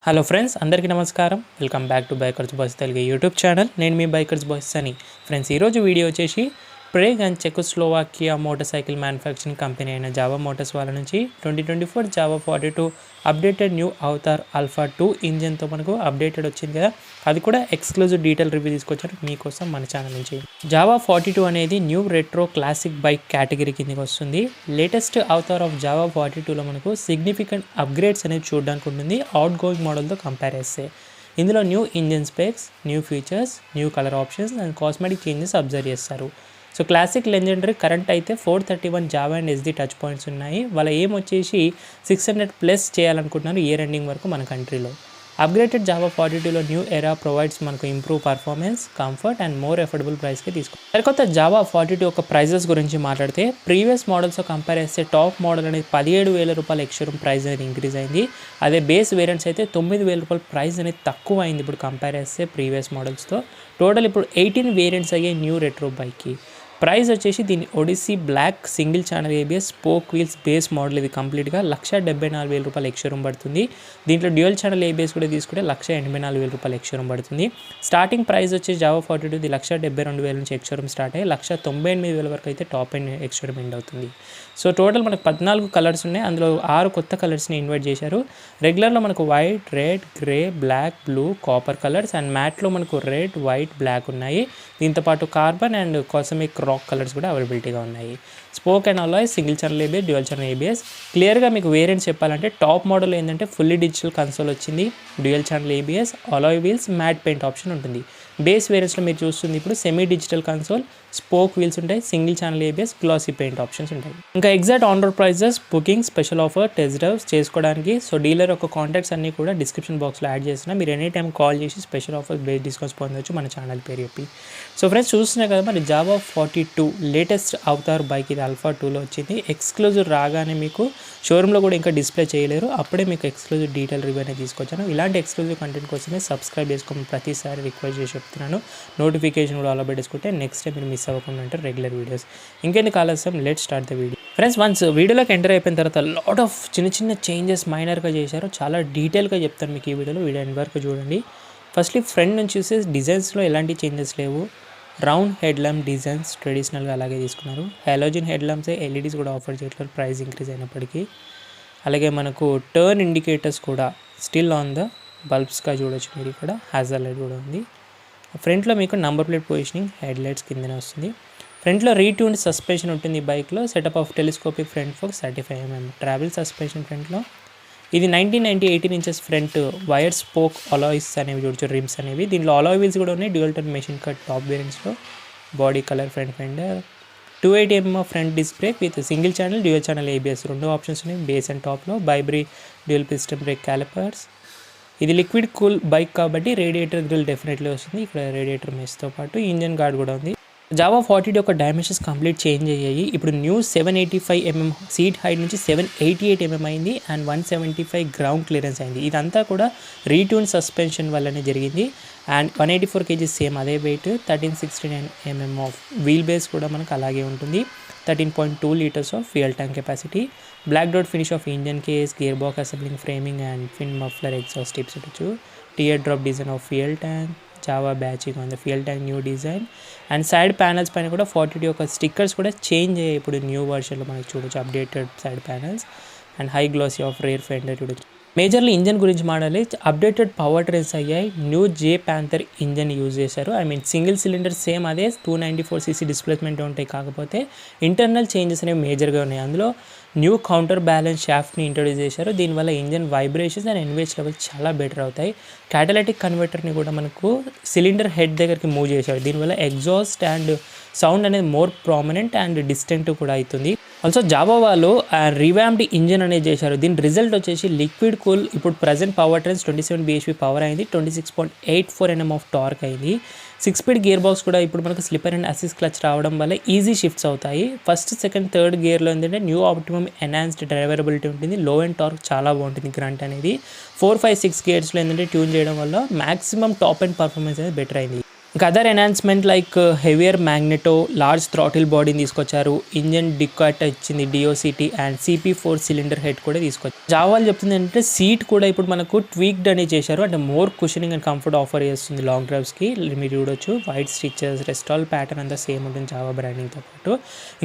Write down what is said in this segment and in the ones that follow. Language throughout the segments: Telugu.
హలో ఫ్రెండ్స్, అందరికీ నమస్కారం. Welcome back to bikers boys Telugu YouTube channel. నేను మీ బైకర్స్ బాయ్స్ అని. ఫ్రెండ్స్, ఈరోజు వీడియో వచ్చేసి Prague and Czechoslovakia motor cycle manufacturing company అయిన జావా మోటార్స్ వాళ్ళ నుంచి 2024 Jawa 42 updated new avatar alpha 2 ఇంజన్తో మనకు అప్డేటెడ్ వచ్చింది కదా. అది కూడా ఎక్స్క్లూజివ్ డీటెయిల్ రివ్యూ తీసుకొచ్చారు మీకోసం మన ఛానల్ నుంచి. జావా 42 అనేది new retro classic bike category కిందకి వస్తుంది. లేటెస్ట్ అవతార్ ఆఫ్ జావా 42లో మనకు సిగ్నిఫికెంట్ అప్గ్రేడ్స్ అనేది చూడడానికి ఉంటుంది అవుట్ గోయింగ్ మోడల్తో కంపేర్ చేస్తే. ఇందులో new engine specs, new features, new colour options and cosmetic changes observe చేస్తారు. సో క్లాసిక్ లెజెండరీ కరెంట్ అయితే 431 Java and SD touch points ఉన్నాయి. వాళ్ళ ఏం వచ్చేసి 600+ చేయాలనుకుంటున్నారు ఇయర్ ఎండింగ్ వరకు మన కంట్రీలో. అప్గ్రేడెడ్ జావా 42లో న్యూ ఎరా ప్రొవైడ్స్ మనకు improve performance, comfort and more affordable ప్రైస్కి తీసుకుంటారు. సరికొత్త జావా 42 యొక్క ప్రైజెస్ గురించి మాట్లాడితే ప్రీవియస్ మోడల్స్తో కంపేర్ చేస్తే టాప్ మోడల్ అనేది 17,000 రూపాయలు ఎక్స్షోరూమ్ ప్రైస్ అనేది ఇంక్రీజ్ అయింది. అదే బేస్ వేరియంట్స్ అయితే 9,000 రూపాయల ప్రైస్ అనేది తక్కువ అయింది ఇప్పుడు కంపేర్ చేస్తే ప్రీవియస్ మోడల్స్తో. టోటల్ ఇప్పుడు 18 వేరియంట్స్ అయ్యాయి న్యూ రెట్రో బైక్కి. ప్రైస్ వచ్చేసి దీని Odyssey black single channel ABS spoke wheels base model ఇది కంప్లీట్గా 174,000 రూపాయలు ఎక్స్షోరూమ్ పడుతుంది. దీంట్లో డ్యూయల్ ఛానల్ ఏబిఎస్ కూడా తీసుకుంటే 184,000 రూపాయలు ఎక్స్షోరూమ్ పడుతుంది. స్టార్టింగ్ ప్రైస్ వచ్చేసి జావా 42 ఇది 172,000 నుంచి ఎక్స్షోరూమ్ స్టార్ట్ అయ్యి 198,000 వరకు అయితే టాప్ ఎండ్ ఎక్స్షోరూమ్ ఎండ్ అవుతుంది. సో టోటల్ మనకు 14 కలర్స్ ఉన్నాయి. అందులో 6 కొత్త కలర్స్ని ఇన్వైట్ చేశారు. రెగ్యులర్లో మనకు white, red, grey, black, blue, copper colours and మ్యాట్లో మనకు రెడ్, వైట్, బ్లాక్ ఉన్నాయి. దీంతోపాటు carbon and cosmic rock colours కూడా అవైలబిలిటీగా ఉన్నాయి. Spoke and alloy, single channel ABS, dual channel ABS. క్లియర్గా మీకు వేరియంట్స్ చెప్పాలంటే టాప్ మోడల్ ఏంటంటే ఫుల్లీ డిజిటల్ కన్సోల్ వచ్చింది, dual channel ABS, alloy wheels, matte paint option ఉంటుంది. బేస్ వేరియంట్స్లో మీరు చూస్తుంది ఇప్పుడు semi digital console, spoke wheels ఉంటాయి, single channel ABS, glossy paint options ఉంటాయి. ఇంకా exact on road prices, booking, special offer, test drives చేసుకోవడానికి సో డీలర్ యొక్క కాంటాక్ట్స్ అన్నీ కూడా డిస్క్రిప్షన్ బాక్స్లో యాడ్ చేసిన మీరు ఎనీ టైం కాల్ చేసి స్పెషల్ ఆఫర్ బేస్ డిస్కౌంట్స్ పొందవచ్చు మన ఛానల్ పేరు చెప్పి. సో ఫ్రెండ్స్, చూస్తున్నాయి కదా మరి జావా 42 లేటెస్ట్ అవతార్ బైక్ ఇది ఆల్ఫా 2లో వచ్చింది. ఎక్స్క్లూజివ్ రాగానే మీకు షోరూంలో కూడా ఇంకా డిస్ప్లే చేయలేరు, అప్పుడే మీకు ఎక్స్క్లూజివ్ డీటెయిల్ రివ్యూ అనేది తీసుకొచ్చాను. ఇలాంటి ఎక్స్క్లూజివ్ కంటెంట్ కోసమే సబ్స్క్రైబ్ చేసుకోమని ప్రతిసారి రిక్వెస్ట్ చేసి చెప్తున్నాను. నోటిఫికేషన్ కూడా అలా పెట్టేసుకుంటే నెక్స్ట్ టైం మీరు మిస్ అవ్వకుండా అంటే రెగ్యులర్ వీడియోస్. ఇంకెందుకు ఆలస్యం, let start the video. Friends, once వీడియోలోకి ఎంటర్ అయిపోయిన తర్వాత లాట్ ఆఫ్ చిన్న చేంజెస్ మైనర్గా చేశారు. చాలా డీటెయిల్గా చెప్తాను మీకు ఈ వీడియోలో. వీడియో ఎండ్ వరకు చూడండి. ఫస్ట్లీ ఫ్రంట్ నుంచి చూస్తే డిజైన్స్లో ఎలాంటి చేంజెస్ లేవు. రౌండ్ హెడ్ ల్యాంప్ డిజైన్స్ ట్రెడిషనల్గా అలాగే తీసుకున్నారు. హాలోజన్ హెడ్ ల్యాంప్స్ ఎల్ఈడీస్ కూడా ఆఫర్ చేయట్లేదు ప్రైస్ ఇంక్రీజ్ అయినప్పటికీ. అలాగే మనకు టర్న్ ఇండికేటర్స్ కూడా స్టిల్ ఆన్ ద బల్బ్స్గా చూడొచ్చు మీరు. ఇక్కడ హ్యాజర్ లైట్ కూడా ఉంది. ఫ్రంట్లో మీకు number plate positioning head lights కిందనే వస్తుంది. ఫ్రంట్లో రీట్యూన్డ్ సస్పెన్షన్ ఉంటుంది బైక్లో. Setup of telescopic front forks 35mm travel suspension ఫ్రంట్లో. ఇది 1990 18 inches front wire spoke alloys అనేవి చూడొచ్చు, రిమ్స్ అనేవి. దీంట్లో అలాయ్ వీల్స్ కూడా ఉన్నాయి dual turn machine cut top వేరియంట్స్లో. Body colour front fender, 280mm front disc brake with single channel dual channel ABS రెండు ఆప్షన్స్ ఉన్నాయి బేస్ అండ్ టాప్లో. Bybre dual piston brake calipers. ఇది లిక్విడ్ కూల్ బైక్ కాబట్టి రేడియేటర్ గ్రిల్ డెఫినెట్లీ వస్తుంది. ఇక్కడ రేడియేటర్ మెష్తో పాటు ఇంజన్ గార్డ్ కూడా ఉంది. జావా 42 యొక్క డైమెన్షన్స్ కంప్లీట్ చేంజ్ అయ్యాయి. ఇప్పుడు న్యూ 785mm సీట్ హైట్ నుంచి 788mm అయింది అండ్ 175 గ్రౌండ్ క్లియరెన్స్ అయింది. ఇదంతా కూడా రీట్యూన్ సస్పెన్షన్ వల్లనే జరిగింది. అండ్ 184 kg సేమ్ అదే weight. 1369mm of wheel base కూడా మనకు అలాగే ఉంటుంది. 13.2 liters of fuel tank capacity. Black dot finish of engine case, gear box assembling, framing and fin muffler exhaust tips ఉండొచ్చు. Tear drop design of fuel tank, Jawa badging on the fuel tank new design. And side panels పైన కూడా 42 యొక్క స్టిక్కర్స్ కూడా చేంజ్ అయ్యాయి ఇప్పుడు న్యూ వర్షన్లో మనకి చూడొచ్చు. Updated side panels and high glossy of rear fender చూడొచ్చు. మేజర్లీ ఇంజన్ గురించి మాట్లాడాలి. అప్డేటెడ్ పవర్ ట్రైన్స్ అయ్యాయి. New J Panther engine use చేశారు. సింగిల్ సిలిండర్ సేమ్ అదే 294cc డిస్ప్లేస్మెంట్ ఉంటాయి. కాకపోతే ఇంటర్నల్ చేంజెస్ అనేవి మేజర్గా ఉన్నాయి. అందులో న్యూ కౌంటర్ బ్యాలెన్స్ షాఫ్ట్ని ఇంట్రొడ్యూస్ చేశారు. దీనివల్ల ఇంజన్ వైబ్రేషన్స్ అండ్ ఎన్వేజ్ లెవెల్స్ చాలా బెటర్ అవుతాయి. క్యాటలైటిక్ కన్వర్టర్ని కూడా మనకు సిలిండర్ హెడ్ దగ్గరికి మూవ్ చేశారు. దీనివల్ల ఎగ్జాస్ట్ అండ్ సౌండ్ అనేది మోర్ ప్రామినెంట్ అండ్ డిస్టెంట్ కూడా అవుతుంది. ఆల్సో జావా వాళ్ళు రివామ్డ్ ఇంజన్ అనేది చేశారు. దీని రిజల్ట్ వచ్చేసి లిక్విడ్ కూల్. ఇప్పుడు present power trains 27 bhp power అయింది. 26.84 Nm ఆఫ్ టార్క్ అయింది. 6 స్పీడ్ గేర్ బాక్స్ కూడా ఇప్పుడు మనకు స్లిప్పర్ అండ్ అసిస్ట్ క్లచ్ రావడం వల్ల ఈజీ షిఫ్ట్స్ అవుతాయి. ఫస్ట్, సెకండ్, థర్డ్ గేర్లో ఏంటంటే న్యూ ఆప్టిమమ్ ఎన్హాన్స్డ్ డ్రైవరబిలిటీ ఉంటుంది. లో అండ్ టార్క్ చాలా బాగుంటుంది గ్రంట్ అనేది. 4, 5, 6 గేర్స్లో ఏంటంటే ట్యూన్ చేయడం వల్ల మ్యాక్సిమం టాప్ అండ్ పర్ఫార్మెన్స్ అనేది బెటర్ అయింది. ఇంకా other enhancement like heavier magneto, large throttle బాడీని తీసుకొచ్చారు, ఇంజన్ డికాట్ ఇచ్చింది డిఓసిటీ అండ్ CP4 సిలిండర్ హెడ్ కూడా తీసుకొచ్చారు. జావాలు చెప్తుంది ఏంటంటే సీట్ కూడా ఇప్పుడు మనకు ట్వీక్డ్ అని చేశారు, అంటే more cushioning and comfort offer చేస్తుంది లాంగ్ డ్రైవ్స్కి. మీరు చూడొచ్చు వైట్ స్టిచెస్, రెస్టాల్ ప్యాటర్న్ అంతా సేమ్ ఉంటుంది జావా బ్రాండింగ్తో పాటు.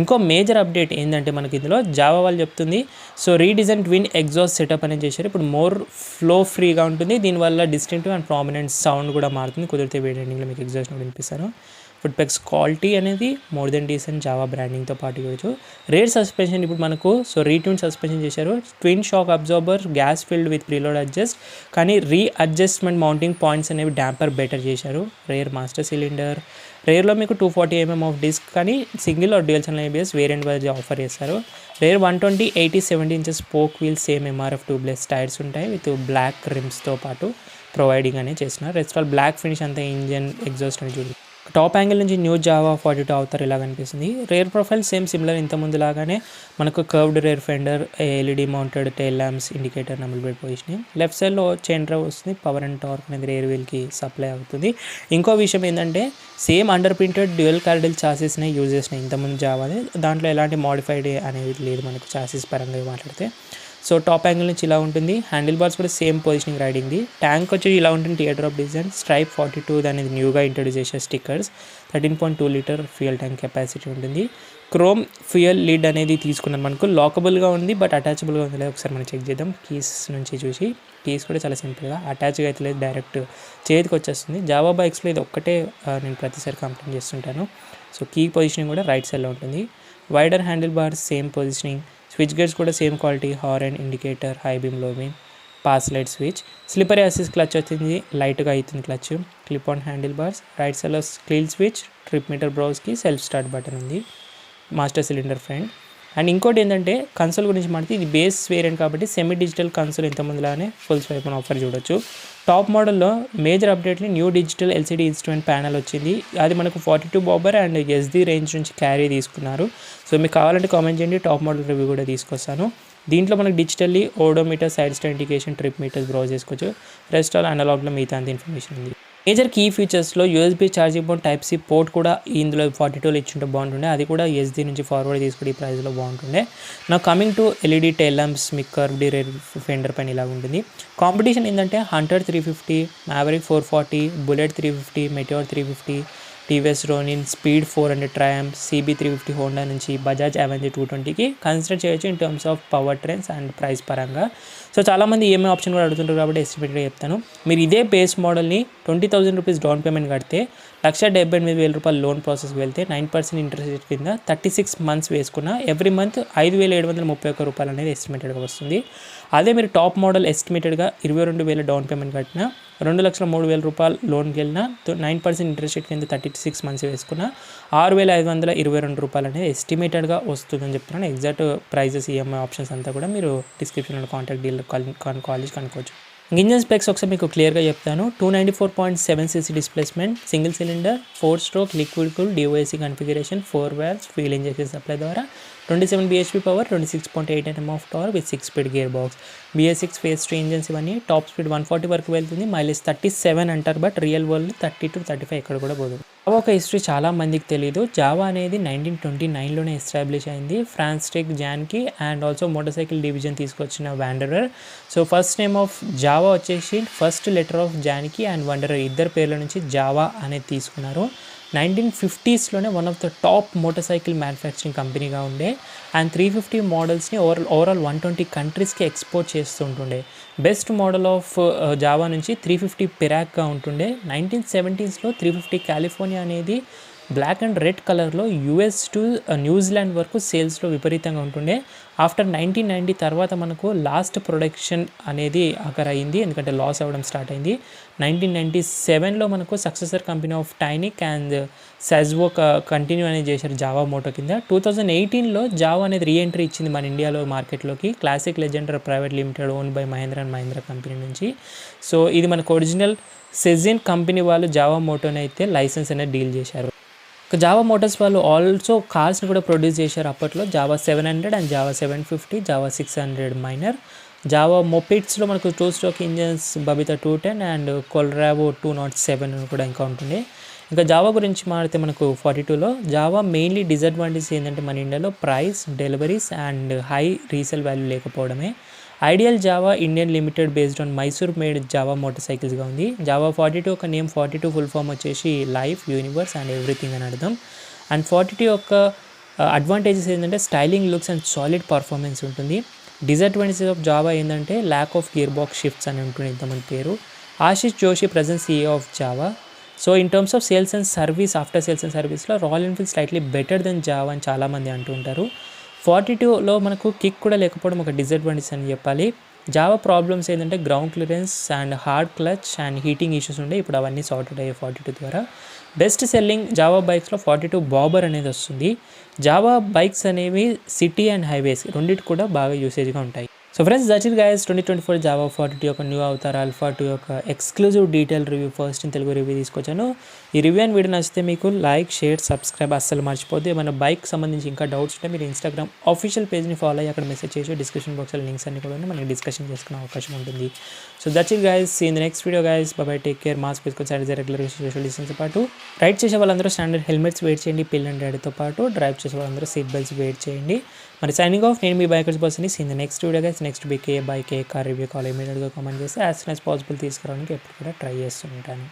ఇంకో మేజర్ అప్డేట్ ఏంటంటే మనకి ఇందులో జావా వాళ్ళు చెప్తుంది రీడిజైన్ ట్విన్ ఎగ్జాస్ట్ సెటప్ అనేది చేశారు. ఇప్పుడు మోర్ ఫ్లో ఫ్రీగా ఉంటుంది, దీనివల్ల డిస్టింక్టివ్ అండ్ ప్రామినెంట్ సౌండ్ కూడా మారుతుంది. కుదిరితే వీడియో ఎండింగ్లో మీకు ఎగ్జాస్ట్ వినిపిస్తాను. ఫుడ్ పెక్స్ క్వాలిటీ అనేది మోర్ దెన్ డీసెంట్ జావా బ్రాండింగ్తో పాటు ఇవ్వచ్చు. రేర్ సస్పెన్షన్ ఇప్పుడు మనకు రీట్యూన్ సస్పెన్షన్ చేశారు. Twin shock absorber, gas filled with preload adjust, కానీ అడ్జస్ట్మెంట్ మౌంటింగ్ పాయింట్స్ అనేవి డాంపర్ బెటర్ చేశారు. రేర్ మాస్టర్ సిలిండర్, రేర్లో మీకు 240mm ఆఫ్ డిస్క్, కానీ single or dual channel ABS variant wise offer చేస్తారు. Rear 120, 80, 70 inches spoke wheels, same MRF tubeless tyres ఉంటాయి విత్ బ్లాక్ రిమ్స్తో పాటు ప్రొవైడింగ్ అనేది చేస్తున్నారు. రెస్ట్ బ్లాక్ ఫినిష్ అంతా ఇంజన్ ఎగ్జాస్ట్ అని చూడండి. టాప్ యాంగిల్ నుంచి న్యూ జావా 42 అవుతారు ఇలా కనిపిస్తుంది. రేర్ ప్రొఫైల్ సేమ్ సిమిలర్ ఇంతకుముందు లాగానే మనకు curved rear fender, LED mounted tail lamps, indicator, number plate positioning. Left సైడ్లో చైన్ డ్రైవ్ వస్తుంది, పవర్ అండ్ టార్క్ అనేది రేర్ వీల్కి సప్లై అవుతుంది. ఇంకో విషయం ఏంటంటే same under printed dual cradle చాసెస్ని యూజ్ చేసినాయి ఇంతకుముందు జావాది, దాంట్లో ఎలాంటి మోడిఫైడ్ అనేది లేదు మనకు చాసెస్ పరంగా మాట్లాడితే. సో టాప్ యాంగిల్ నుంచి ఇలా ఉంటుంది. హ్యాండిల్ బార్స్ కూడా సేమ్ పొజిషనింగ్ రైడింగ్ది. ట్యాంక్ వచ్చి ఇలా ఉంటుంది, టియర్ డ్రాప్ డిజైన్. స్ట్రైప్ 42 అనేది న్యూగా ఇంట్రొడ్యూస్ చేసే stickers. 13.2 litre fuel tank capacity ఉంటుంది. క్రోమ్ ఫ్యూయల్ లిడ్ అనేది తీసుకున్నాను, మనకు లాకబుల్గా ఉంది బట్ అటాచబుల్గా ఉంది లేదు ఒకసారి మనం చెక్ చేద్దాం. కీస్ నుంచి చూసి కీస్ కూడా చాలా సింపుల్గా అటాచ్గా అయితే లేదు, డైరెక్ట్ చేతికి వచ్చేస్తుంది. జావా బైక్స్లో ఇది ఒక్కటే నేను ప్రతిసారి కంప్లైంట్ చేస్తుంటాను. సో కీ పొజిషనింగ్ కూడా రైట్ సైడ్లో ఉంటుంది. Wider handle bars same positioning. Switch gates కూడా same quality, horn, indicator, high beam, low beam, pass light switch. Slippery assist clutch వచ్చింది, లైట్గా అవుతుంది clutch. Clip on handle bars. Right సైడ్లో స్క్లీల్ స్విచ్, ట్రిప్ మీటర్ బ్రౌజ్కి సెల్ఫ్ స్టార్ట్ బటన్ ఉంది. Master cylinder front. అండ్ ఇంకోటి ఏంటంటే కన్సోల్ గురించి మాట్లాడితే ఇది బేస్ వేరియంట్ కాబట్టి సెమీ డిజిటల్ కన్సోల్ ఇంతకుముందులానే ఫుల్ స్వైప్ అని ఆఫర్ చూడొచ్చు. టాప్ మోడల్లో మేజర్ అప్డేట్ని new digital LCD instrument panel వచ్చింది. అది మనకు 42 బాబర్ అండ్ SD రేంజ్ నుంచి క్యారీ తీసుకున్నారు. సో మీకు కావాలంటే కామెంట్ చేయండి, టాప్ మోడల్ రివ్యూ కూడా తీసుకొస్తాను. దీంట్లో మనకు digitally odometer, side stand indication, trip meters browse చేసుకోవచ్చు. రెస్ట్ ఆల్ అనలాగ్లో మిగతా అంత ఇన్ఫర్మేషన్ ఉంది. మేజర్ కీ ఫీచర్స్లో USB charging port, Type-C port కూడా ఇందులో 42లో ఇచ్చుంటే బాగుంటుండే, అది కూడా SD నుంచి ఫార్వర్డ్ తీసుకుంటే ఈ ప్రైస్లో బాగుంటుండే. నా coming to LED tile lamps మీకు కర్వ్డ్ రేర్ ఫెండర్ పైన ఇలా ఉంటుంది. కాంపిటీషన్ ఏంటంటే Hunter 350, maverick 440, bullet 350, meteor 350, TVS Ronin, speed 400 Triumph, CB 350 Honda నుంచి బజాజ్ అవెంజర్ 220కి కన్సిడర్ చేయొచ్చు in terms of power trends and price పరంగా. సో చాలామంది EMI ఆప్షన్ కూడా అడుగుతుంటారు కాబట్టి ఎస్టిమేట్గా చెప్తాను. మీరు ఇదే బేస్ మోడల్ని 20,000 రూపీస్ డౌన్ పేమెంట్ కడితే 1,78,000 రూపాయలు లోన్ ప్రాసెస్కి వెళ్తే 9% ఇంట్రెస్ట్ రేట్ కింద 36 మంత్స్ వేసుకున్న ఎవ్రీ మంత్ 5,731 రూపాయలు అనేది ఎస్టిమేటెడ్గా వస్తుంది. అదే మీరు టాప్ మోడల్ ఎస్టిమేటెడ్గా 22,000 డౌన్ పేమెంట్ కట్టిన 2,03,000 రూపాయలు లోన్కి వెళ్ళిన 9% ఇంట్రెస్ట్ రేట్ కింద 36 మంత్స్ వేసుకున్న 6,522 రూపాయలు అనేది ఎస్టిమేటెడ్గా వస్తుందని చెప్తున్నాను. ఎగ్జాక్ట్ ప్రైజెస్ EMI ఆప్షన్స్ అంతా కూడా మీరు డిస్క్రిప్షన్లో కాంటాక్ట్ డీలర్ కాలేజ్ కనుక్కోవచ్చు. ఇంజన్ స్పెక్స్ ఒకసారి మీకు క్లియర్గా చెప్తాను. 294.7cc displacement, single cylinder, 4 stroke liquid cool DOAC configuration, 4 valves, fuel injection supply ద్వారా 27 bhp power, 26.8 Nm of torque with 6-speed gear box, BS6 phase 3 engines. ఇవన్నీ టాప్ స్పీడ్ 140 వరకు వెళ్తుంది, మైలేజ్ 37 అంటారు బట్ రియల్ వరల్డ్ 30 to 35 ఎక్కడ కూడా పోదు. జావా ఒక హిస్టరీ చాలా మందికి తెలియదు. జావా అనేది 1929లోనే ఎస్టాబ్లిష్ అయింది Frantisek Janecek and also motor cycle division తీసుకొచ్చిన Wanderer. So first name of Jawa వచ్చేసి first letter of Janecek and Wanderer ఇద్దరు పేర్ల నుంచి జావా అనేది తీసుకున్నారు. 1950స్లోనే one of the top motor cycle manufacturing కంపెనీగా ఉండే అండ్ 350 మోడల్స్ని ఓవరాల్ 120 కంట్రీస్కి ఎక్స్పోర్ట్ చేస్తుంటుండే. బెస్ట్ మోడల్ ఆఫ్ జావా నుంచి 350 పెరాక్గా ఉంటుండే. 1970స్లో 350 కాలిఫోర్నియా అనేది బ్లాక్ అండ్ రెడ్ కలర్లో US టు న్యూజిలాండ్ వరకు సేల్స్లో విపరీతంగా ఉంటుండే. ఆఫ్టర్ 1990 తర్వాత మనకు లాస్ట్ ప్రొడక్షన్ అనేది అక్కడ అయింది, ఎందుకంటే లాస్ అవ్వడం స్టార్ట్ అయింది. 1997లో మనకు సక్సెసర్ కంపెనీ ఆఫ్ టైనిక్ అండ్ సాజ్వో కంటిన్యూ అనేది చేశారు జావా మోటో కింద. 2018లో జావా అనేది రీఎంట్రీ ఇచ్చింది మన ఇండియాలో మార్కెట్లోకి, classic legends private limited own by Mahindra and Mahindra company నుంచి. సో ఇది మనకు ఒరిజినల్ సెజిన్ కంపెనీ వాళ్ళు జావా మోటోని అయితే లైసెన్స్ అనేది డీల్ చేశారు. జావా మోటార్స్ వాళ్ళు ఆల్సో కార్స్ని కూడా ప్రొడ్యూస్ చేశారు అప్పట్లో. Jawa 700 and Jawa 750, Jawa 600 minor. Jawa మోపిడ్స్లో మనకు 2 స్ట్రోక్ ఇంజన్స్ బబితా 210 అండ్ కొల్రావో 207 కూడా ఇంకా ఉంటుంది. ఇంకా జావా గురించి మాట్లాడితే మనకు 42లో జావా మెయిన్లీ డిసడ్వాంటేజ్ ఏంటంటే మన ఇండియాలో price, deliveries and high resale value లేకపోవడమే. Ideal Jawa Indian limited based on Mysore made Jawa motor సైకిల్స్గా ఉంది. జావా 42 ఒక నేమ్ 42 ఫుల్ ఫామ్ వచ్చేసి లైఫ్, యూనివర్స్ అండ్ ఎవ్రీథింగ్ అని అర్థం. అండ్ 42 యొక్క అడ్వాంటేజెస్ ఏంటంటే styling looks and solid performance ఉంటుంది. డిసడ్వాంటేజెస్ ఆఫ్ జావా ఏంటంటే lack of gear box shifts అని ఉంటుంది ఇంతమంది పేరు. Ashish Joshi present CEO of Jawa. So in terms of sales and service, after sales and సర్వీస్లో Royal Enfield slightly better than Jawa అని చాలామంది అంటూ ఉంటారు. 42లో మనకు కిక్ కూడా లేకపోవడం ఒక డిసడ్వాంటేజ్ అని చెప్పాలి. జావా ప్రాబ్లమ్స్ ఏంటంటే ground clearance and hard clutch and heating issues ఉండే, ఇప్పుడు అవన్నీ సార్టెడ్ అయ్యాయి 42 ద్వారా. బెస్ట్ సెల్లింగ్ జావా బైక్స్లో 42 బాబర్ అనేది వస్తుంది. జావా బైక్స్ అనేవి సిటీ అండ్ హైవేస్ రెండింటి కూడా బాగా యూసేజ్గా ఉంటాయి. So friends, that's it guys. 2024 Jawa 42 యొక్క న్యూ అవతార్ ఆల్ఫా 2 యొక్క exclusive detail review first in Telugu review తీసుకొచ్చాను. ఈ రివ్యూ అండ్ వీడియో నచ్చితే మీకు లైక్, షేర్, సబ్స్క్రైబ్ అస్సలు మర్చిపోద్దు. ఏమైనా బైక్ సంబంధించి ఇంకా డౌట్స్ ఉంటే మీరు ఇన్స్టాగ్రామ్ ఆఫీషియల్ పేజ్ని ఫాలో అయ్యి అక్కడ మెసేజ్ చేసి డిస్క్రిప్షన్ బాక్స్లో లింక్స్ అన్ని కూడా మనకి డిస్కషన్ చేసుకునే అవకాశం ఉంటుంది. So that's it guys. See in the next video guys. Bye take care. Mask వేసుకొని శానిటైజర్ రెగ్యులర్ సోషల్ డిస్టెన్స్ పాటు రైడ్ చేసే వాళ్ళందరూ స్టాండర్డ్ హెల్మెట్స్ వెయిట్ చేయండి. పిల్ అండ్ డాడీతో పాటు డ్రైవ్ చేసే వాళ్ళందరూ సీట్ బెల్ట్స్ వెయిట్ చేయండి. మరి సైనింగ్ ఆఫ్, నేను మీ బైకర్స్ బస్ని. See in the next video guys. Next bike a car review call ఇమీడియట్గా కామెంట్ చేసి యాజ్ సూన్ యాజ్ పాసిబుల్ తీసుకురావడానికి ఎప్పుడు కూడా ట్రై చేస్తూ ఉంటాను.